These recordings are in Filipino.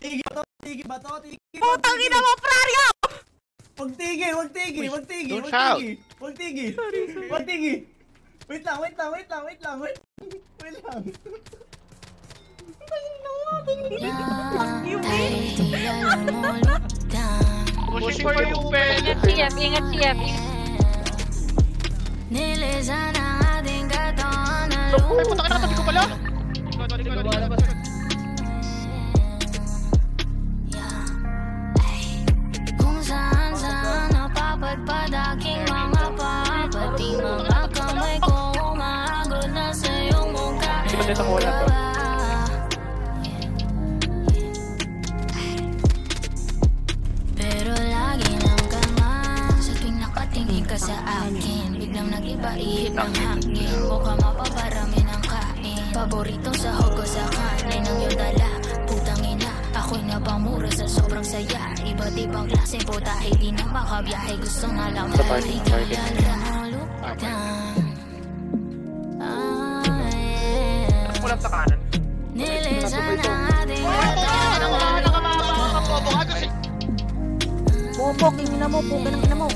Tigil ba to? Tigil ba to? Tigil. Putang ina mo, Prario! Wag tigil, wag tigil, wag tigil, Don't wag shout. tigil. Wag tigil. Wag tigil. Wait lang. Wait lang. Pushing for you, Ben. Ingat siya. Nilisan ang ating katawan na Ay, puta ka na katabi ko pala. Kung saan napapadpad aking mga paa, pati mga kamay ko umahagod na sa iyong mukha. Pero lagi nang kama sa tuwing nakatingin ka sa akin, biglang nag-iba ihip ng hangin. Mukha mapaparami ng kain, paborito sa hogo sa kanin ang iyong dala. Putang ina, ako'y napamura sa sobrang saya. Iba't ibang klase putahe, di na makabiyahe. Gusto nga lang tayo Walang takanan. nilisan ang ating Bobok, yung ina mo, pukin ang ina mo.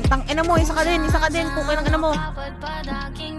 Tang ina mo, isa ka din, pukin ang ina mo. katawan.